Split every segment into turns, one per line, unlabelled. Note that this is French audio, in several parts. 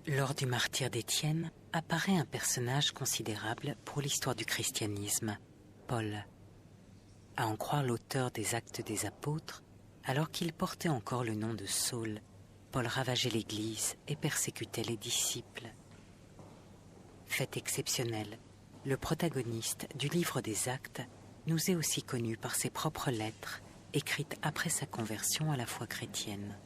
Lors du martyre d'Étienne, apparaît un personnage considérable pour l'histoire du christianisme, Paul. À en croire l'auteur des Actes des Apôtres, alors qu'il portait encore le nom de Saul, Paul ravageait l'Église et persécutait les disciples. Fait exceptionnel, le protagoniste du livre des Actes nous est aussi connu par ses propres lettres, écrites après sa conversion à la foi chrétienne.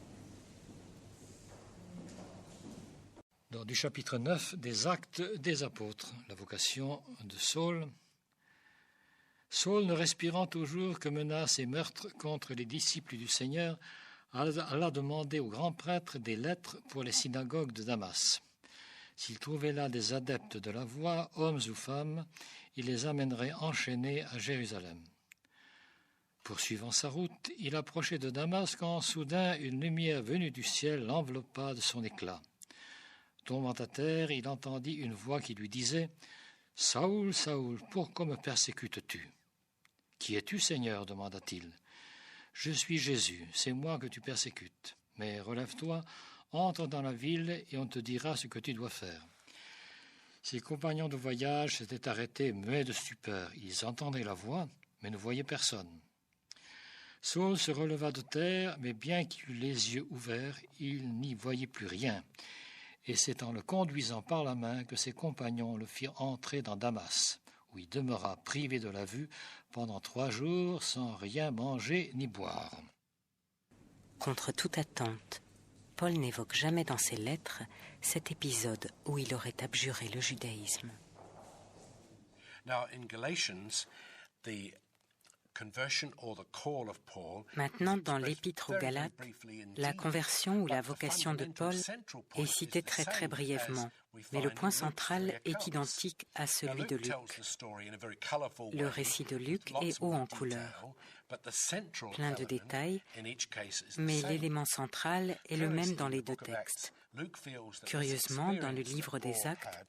Du chapitre 9 des Actes des Apôtres, la vocation de Saul. Saul, ne respirant toujours que menaces et meurtres contre les disciples du Seigneur, alla demander au grand prêtre des lettres pour les synagogues de Damas. S'il trouvait là des adeptes de la voie, hommes ou femmes, il les amènerait enchaînés à Jérusalem. Poursuivant sa route, il approchait de Damas quand soudain une lumière venue du ciel l'enveloppa de son éclat. Tombant à terre, il entendit une voix qui lui disait « Saoul, Saoul, pourquoi me persécutes-tu » ?« Qui es-tu, Seigneur » demanda-t-il. « Je suis Jésus, c'est moi que tu persécutes. Mais relève-toi, entre dans la ville et on te dira ce que tu dois faire. » Ses compagnons de voyage s'étaient arrêtés muets de stupeur. Ils entendaient la voix, mais ne voyaient personne. Saul se releva de terre, mais bien qu'il eût les yeux ouverts, il n'y voyait plus rien. Et c'est en le conduisant par la main que ses compagnons le firent entrer dans Damas, où il demeura privé de la vue pendant 3 jours sans rien manger ni boire.
Contre toute attente, Paul n'évoque jamais dans ses lettres cet épisode où il aurait abjuré le judaïsme. Maintenant, dans l'Épître aux Galates, la conversion ou la vocation de Paul est citée très très brièvement, mais le point central est identique à celui de Luc. Le récit de Luc est haut en couleur, plein de détails, mais l'élément central est le même dans les 2 textes. Curieusement, dans le livre des Actes,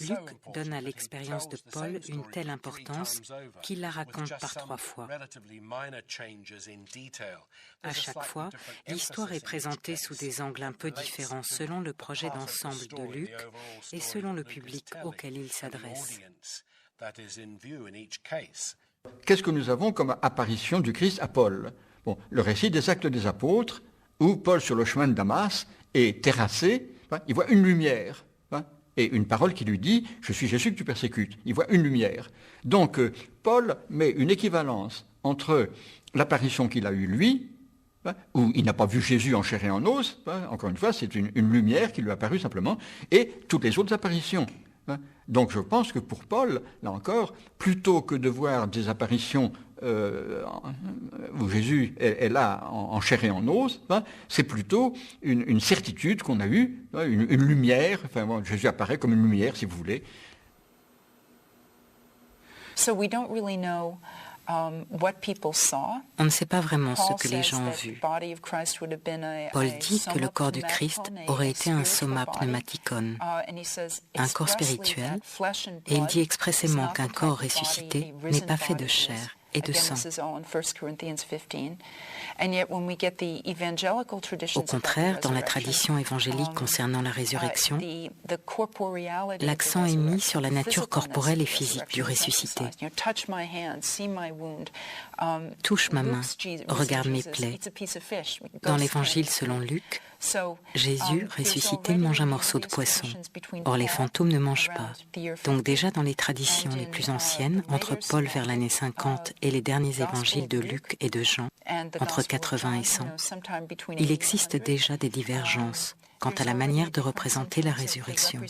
Luc donne à l'expérience de Paul une telle importance qu'il la raconte par 3 fois. À chaque fois, l'histoire est présentée sous des angles un peu différents selon le projet d'ensemble de Luc et selon le public auquel il s'adresse.
Qu'est-ce que nous avons comme apparition du Christ à Paul ? Le récit des Actes des Apôtres, où Paul, sur le chemin de Damas, est terrassé, il voit une lumière. Et une parole qui lui dit « Je suis Jésus que tu persécutes ». Il voit une lumière. Donc, Paul met une équivalence entre l'apparition qu'il a eue lui, où il n'a pas vu Jésus en chair et en os, encore une fois, c'est une lumière qui lui a apparue simplement, et toutes les autres apparitions. Donc je pense que pour Paul, là encore, plutôt que de voir des apparitions où Jésus est là en chair et en os, c'est plutôt une certitude qu'on a eue, une lumière, Jésus apparaît comme une lumière, si vous voulez.
So we don't really know
On ne sait pas vraiment ce que les gens ont vu. Paul dit que le corps du Christ aurait été un soma pneumatikon, un corps spirituel, et il dit expressément qu'un corps ressuscité n'est pas fait de chair et de sang. Au contraire, dans la tradition évangélique concernant la résurrection, l'accent est mis sur la nature corporelle et physique du ressuscité. Touche ma main, regarde mes plaies. Dans l'évangile selon Luc, Jésus, ressuscité, mange un morceau de poisson. Or, les fantômes ne mangent pas. Donc déjà dans les traditions les plus anciennes, entre Paul vers l'année 50 et les derniers évangiles de Luc et de Jean, entre 80 et 100, il existe déjà des divergences quant à la manière de représenter la résurrection.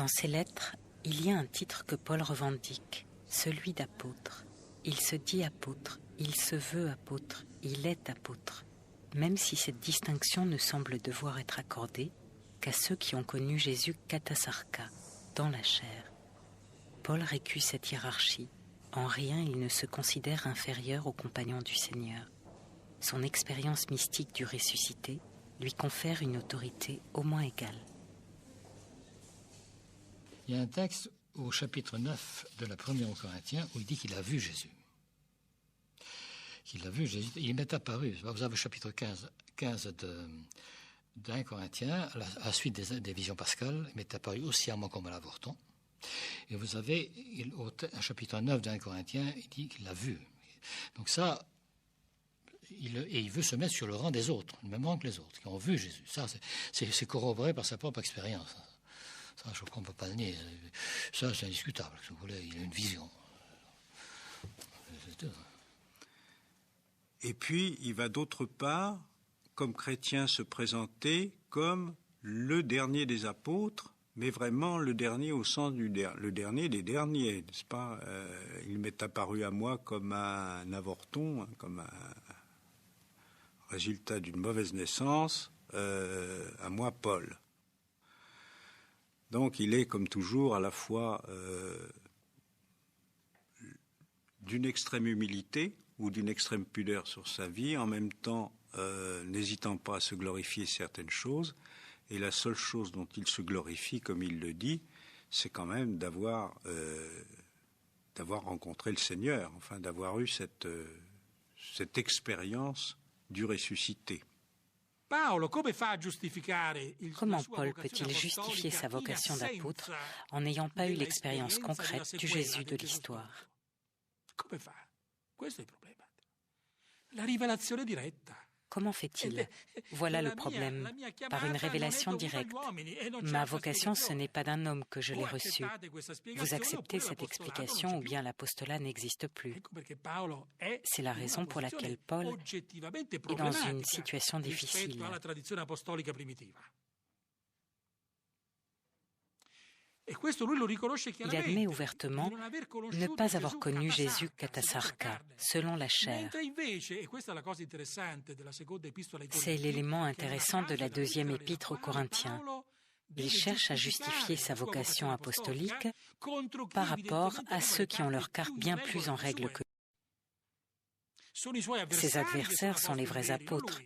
Dans ses lettres, il y a un titre que Paul revendique, celui d'apôtre. Il se dit apôtre, il se veut apôtre, il est apôtre, même si cette distinction ne semble devoir être accordée qu'à ceux qui ont connu Jésus katasarka, dans la chair. Paul récuse cette hiérarchie. En rien il ne se considère inférieur aux compagnons du Seigneur. Son expérience mystique du ressuscité lui confère une autorité au moins égale.
Il y a un texte au chapitre 9 de la première aux Corinthiens où il dit qu'il a vu Jésus. Qu'il a vu Jésus. Il m'est apparu. Vous avez le chapitre 15 d'un Corinthien, à la suite des visions pascales, il m'est apparu aussi à moi comme à l'avorton. Et vous avez, au chapitre 9 d'un Corinthien, il dit qu'il l'a vu. Donc ça, il veut se mettre sur le rang des autres, le même rang que les autres, qui ont vu Jésus. Ça, c'est corroboré par sa propre expérience. Ça, je crois qu'on ne peut pas le nier. Ça, c'est indiscutable, si vous voulez. Il a une vision.
Et puis, il va d'autre part, comme chrétien, se présenter comme le dernier des apôtres, mais vraiment le dernier au sens le dernier des derniers, n'est-ce pas? Il m'est apparu à moi comme un avorton, comme un résultat d'une mauvaise naissance, à moi, Paul. Donc, il est, comme toujours, à la fois d'une extrême humilité ou d'une extrême pudeur sur sa vie, en même temps n'hésitant pas à se glorifier certaines choses. Et la seule chose dont il se glorifie, comme il le dit, c'est quand même d'avoir rencontré le Seigneur, enfin d'avoir eu cette expérience du ressuscité.
Comment Paul peut-il justifier sa vocation d'apôtre en n'ayant pas eu l'expérience concrète du Jésus de l'histoire? Comment fait-il? Voilà le problème. Par une révélation directe. Ma vocation, ce n'est pas d'un homme que je l'ai reçue. Vous acceptez cette explication ou bien l'apostolat n'existe plus. C'est la raison pour laquelle Paul est dans une situation difficile. Il admet ouvertement ne pas avoir connu Jésus katasarka, selon la chair. C'est l'élément intéressant de la deuxième épître aux Corinthiens. Il cherche à justifier sa vocation apostolique par rapport à ceux qui ont leur carte bien plus en règle que lui. Ses adversaires sont les vrais apôtres.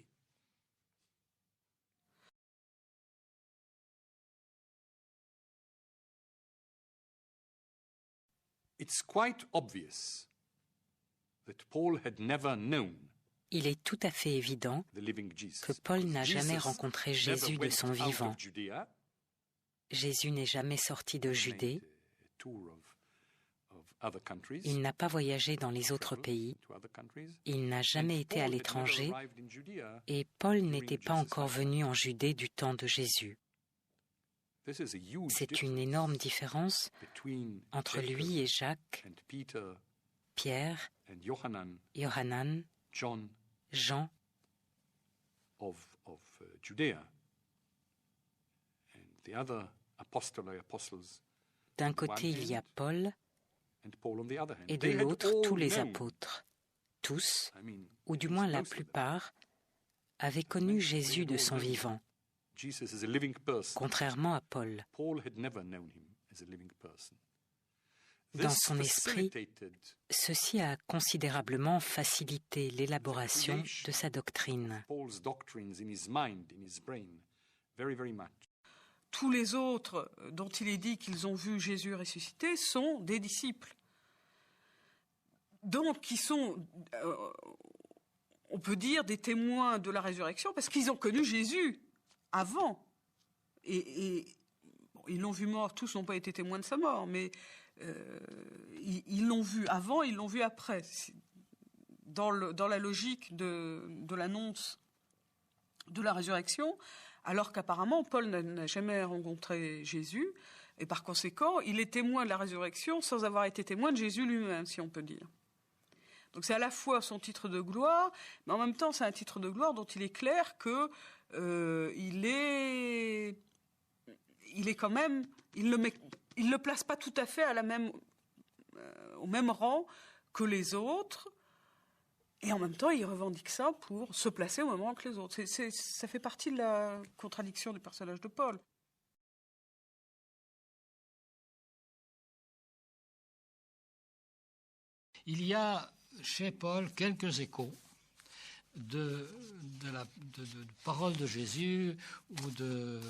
It's quite obvious that Paul had never known
Il est tout à fait évident que Paul n'a jamais rencontré Jésus de son vivant. Jésus n'est jamais sorti de Judée. Il n'a pas voyagé dans les autres pays. Il n'a jamais été à l'étranger. Et Paul n'était pas encore venu en Judée du temps de Jésus. C'est une énorme différence entre lui et Jacques, Pierre, Yohanan, Jean, d'un côté il y a Paul et de l'autre tous les apôtres. Tous, ou du moins la plupart, avaient connu Jésus de son vivant. Contrairement à Paul. Dans son esprit, ceci a considérablement facilité l'élaboration de sa doctrine.
Tous les autres dont il est dit qu'ils ont vu Jésus ressuscité sont des disciples. Donc, qui sont, on peut dire, des témoins de la résurrection parce qu'ils ont connu Jésus avant. Et bon, ils l'ont vu mort, tous n'ont pas été témoins de sa mort, mais ils l'ont vu avant, ils l'ont vu après. Dans la logique de l'annonce de la résurrection, alors qu'apparemment Paul n'a jamais rencontré Jésus, et par conséquent, il est témoin de la résurrection sans avoir été témoin de Jésus lui-même, si on peut dire. Donc c'est à la fois son titre de gloire, mais en même temps c'est un titre de gloire dont il est clair que il il est quand même, il le place pas tout à fait au même rang que les autres. Et en même temps, il revendique ça pour se placer au même rang que les autres. Ça fait partie de la contradiction du personnage de Paul.
Il y a chez Paul quelques échos de paroles de Jésus ou de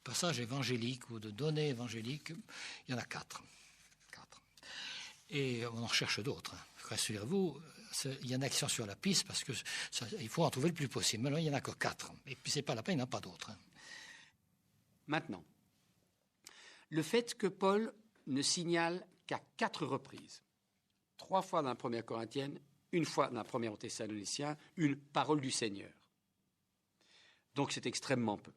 passages évangéliques ou de données évangéliques. Il y en a quatre. Et on en recherche d'autres. Rassurez-vous, il y en a qui sont sur la piste parce qu'il faut en trouver le plus possible. Mais là, il n'y en a que 4. Et puis, c'est pas la peine, il n'y en a pas d'autres.
Maintenant, le fait que Paul ne signale qu'à 4 reprises, 3 fois dans la première Corinthienne, 1 fois dans la première aux Thessaloniciens, une parole du Seigneur. Donc, c'est extrêmement peu.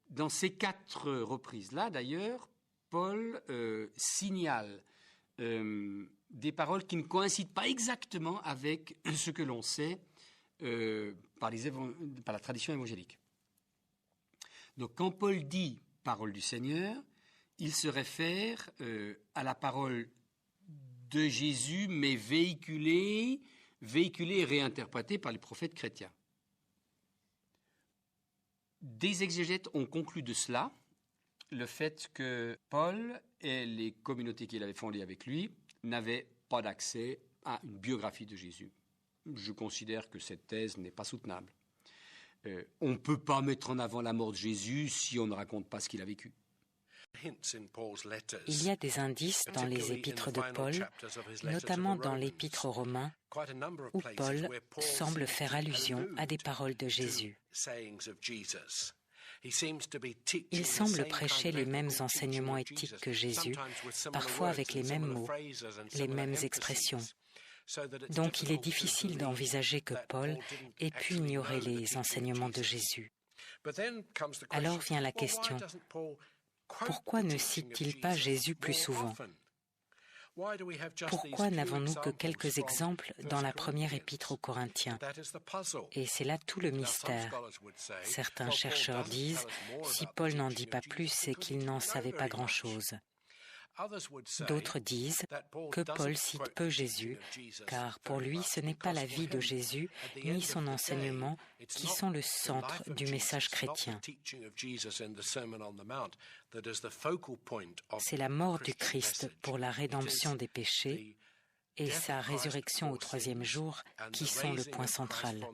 Dans ces 4 reprises-là, d'ailleurs, Paul signale des paroles qui ne coïncident pas exactement avec ce que l'on sait par la tradition évangélique. Donc, quand Paul dit « parole du Seigneur », il se réfère à la parole de Jésus, mais véhiculée et réinterprétée par les prophètes chrétiens. Des exégètes ont conclu de cela le fait que Paul et les communautés qu'il avait fondées avec lui n'avaient pas d'accès à une biographie de Jésus. Je considère que cette thèse n'est pas soutenable. On ne peut pas mettre en avant la mort de Jésus si on ne raconte pas ce qu'il a vécu.
Il y a des indices dans les épîtres de Paul, notamment dans l'épître aux Romains, où Paul semble faire allusion à des paroles de Jésus. Il semble prêcher les mêmes enseignements éthiques que Jésus, parfois avec les mêmes mots, les mêmes expressions. Donc il est difficile d'envisager que Paul ait pu ignorer les enseignements de Jésus. Alors vient la question, pourquoi ne cite-t-il pas Jésus plus souvent ? Pourquoi n'avons-nous que quelques exemples dans la première épître aux Corinthiens ? Et c'est là tout le mystère. Certains chercheurs disent, si Paul n'en dit pas plus, c'est qu'il n'en savait pas grand-chose. D'autres disent que Paul cite peu Jésus, car pour lui, ce n'est pas la vie de Jésus ni son enseignement qui sont le centre du message chrétien. C'est la mort du Christ pour la rédemption des péchés et sa résurrection au 3e jour qui sont le point central.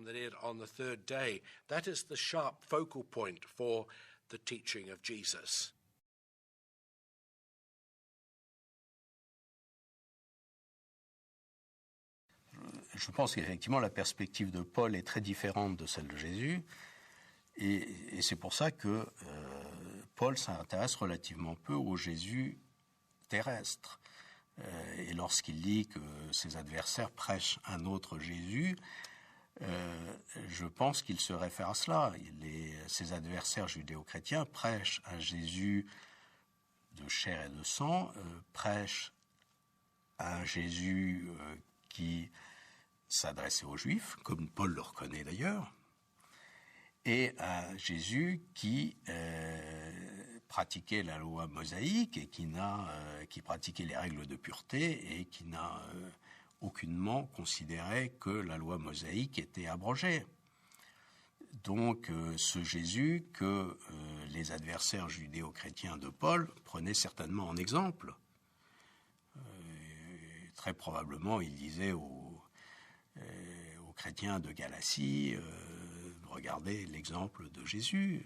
Je pense qu'effectivement la perspective de Paul est très différente de celle de Jésus et c'est pour ça que Paul s'intéresse relativement peu au Jésus terrestre. Et lorsqu'il dit que ses adversaires prêchent un autre Jésus, je pense qu'il se réfère à cela. Ses adversaires judéo-chrétiens prêchent un Jésus de chair et de sang, prêchent un Jésus qui s'adressait aux Juifs, comme Paul le reconnaît d'ailleurs, et un Jésus qui pratiquait la loi mosaïque et qui pratiquait les règles de pureté et qui n'a aucunement considéré que la loi mosaïque était abrogée. Donc ce Jésus que les adversaires judéo-chrétiens de Paul prenaient certainement en exemple. Très probablement, il disait aux chrétiens de Galatie, regardez l'exemple de Jésus.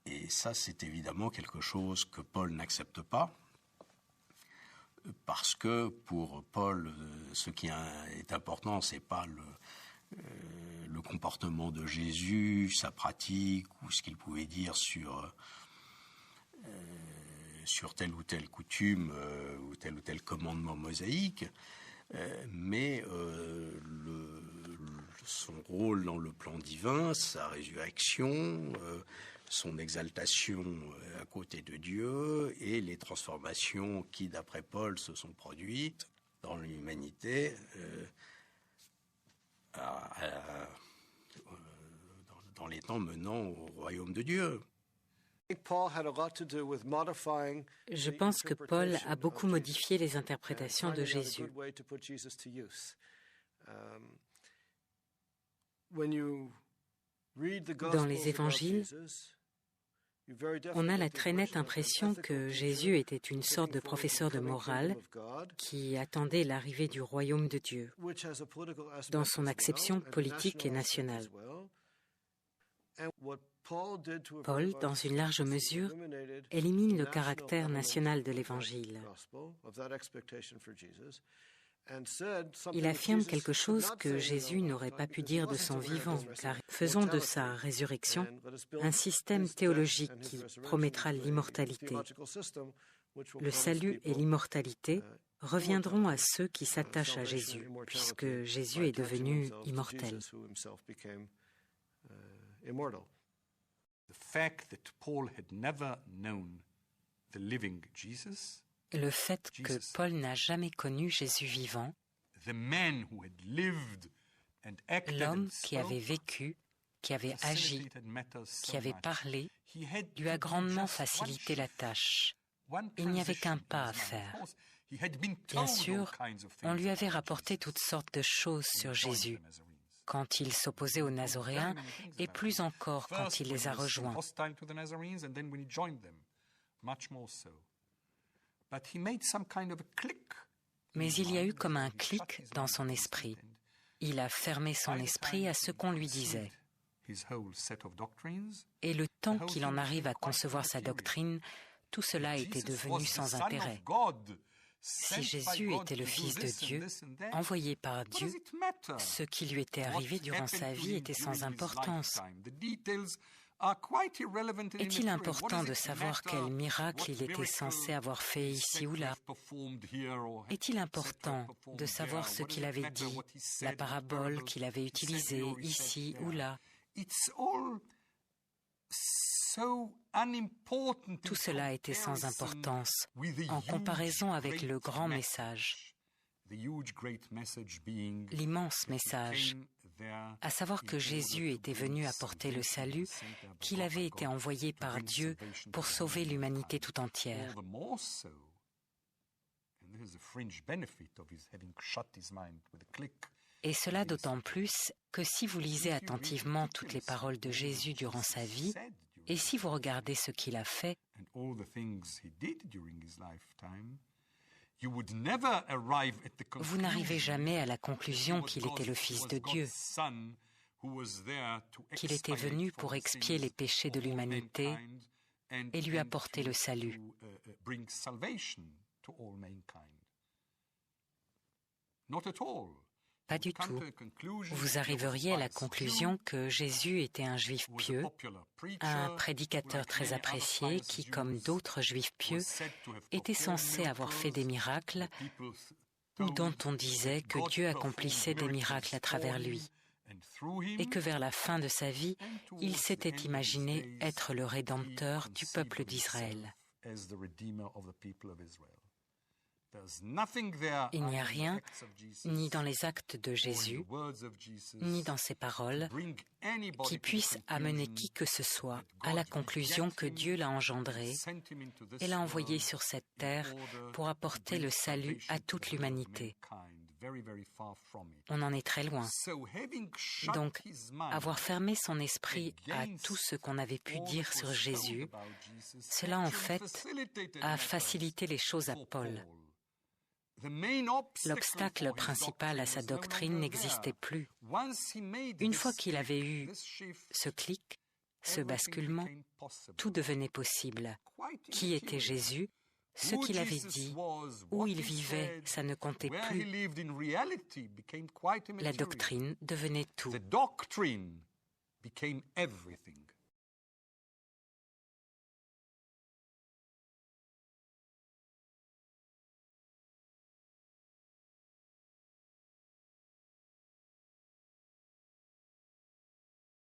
Et ça, c'est évidemment quelque chose que Paul n'accepte pas, parce que pour Paul, ce qui est important, c'est pas le comportement de Jésus, sa pratique, ou ce qu'il pouvait dire sur telle ou telle coutume ou tel commandement mosaïque, mais son rôle dans le plan divin, sa résurrection, son exaltation à côté de Dieu et les transformations qui, d'après Paul, se sont produites dans dans les temps menant au royaume de Dieu.
Je pense que Paul a beaucoup modifié les interprétations de Jésus. Dans les évangiles, on a la très nette impression que Jésus était une sorte de professeur de morale qui attendait l'arrivée du royaume de Dieu, dans son acception politique et nationale. Paul, dans une large mesure, élimine le caractère national de l'Évangile. Il affirme quelque chose que Jésus n'aurait pas pu dire de son vivant, car faisons de sa résurrection un système théologique qui promettra l'immortalité. Le salut et l'immortalité reviendront à ceux qui s'attachent à Jésus, puisque Jésus est devenu immortel. Le fait que Paul n'a jamais connu Jésus vivant, l'homme qui avait vécu, qui avait agi, qui avait parlé, lui a grandement facilité la tâche. Il n'y avait qu'un pas à faire. Bien sûr, on lui avait rapporté toutes sortes de choses sur Jésus, quand il s'opposait aux Nazoréens, et plus encore quand il les a rejoints. Mais il y a eu comme un clic dans son esprit. Il a fermé son esprit à ce qu'on lui disait. Et le temps qu'il en arrive à concevoir sa doctrine, tout cela était devenu sans intérêt. Si Jésus était le Fils de Dieu, envoyé par Dieu, ce qui lui était arrivé durant sa vie était sans importance. Est-il important de savoir quel miracle il était censé avoir fait ici ou là? Est-il important de savoir ce qu'il avait dit, la parabole qu'il avait utilisée ici ou là? Tout cela était sans importance en comparaison avec le grand message, l'immense message, à savoir que Jésus était venu apporter le salut, qu'il avait été envoyé par Dieu pour sauver l'humanité tout entière. Et cela d'autant plus que si vous lisez attentivement toutes les paroles de Jésus durant sa vie, et si vous regardez ce qu'il a fait, vous n'arrivez jamais à la conclusion qu'il était le Fils de Dieu, qu'il était venu pour expier les péchés de l'humanité et lui apporter le salut. Pas du tout. Vous arriveriez à la conclusion que Jésus était un juif pieux, un prédicateur très apprécié qui, comme d'autres juifs pieux, était censé avoir fait des miracles ou dont on disait que Dieu accomplissait des miracles à travers lui et que vers la fin de sa vie, il s'était imaginé être le Rédempteur du peuple d'Israël. Il n'y a rien, ni dans les actes de Jésus, ni dans ses paroles, qui puisse amener qui que ce soit à la conclusion que Dieu l'a engendré et l'a envoyé sur cette terre pour apporter le salut à toute l'humanité. On en est très loin. Donc, avoir fermé son esprit à tout ce qu'on avait pu dire sur Jésus, cela en fait a facilité les choses à Paul. L'obstacle principal à sa doctrine n'existait plus. Une fois qu'il avait eu ce clic, ce basculement, tout devenait possible. Qui était Jésus? Ce qu'il avait dit, où il vivait, ça ne comptait plus. La doctrine devenait tout.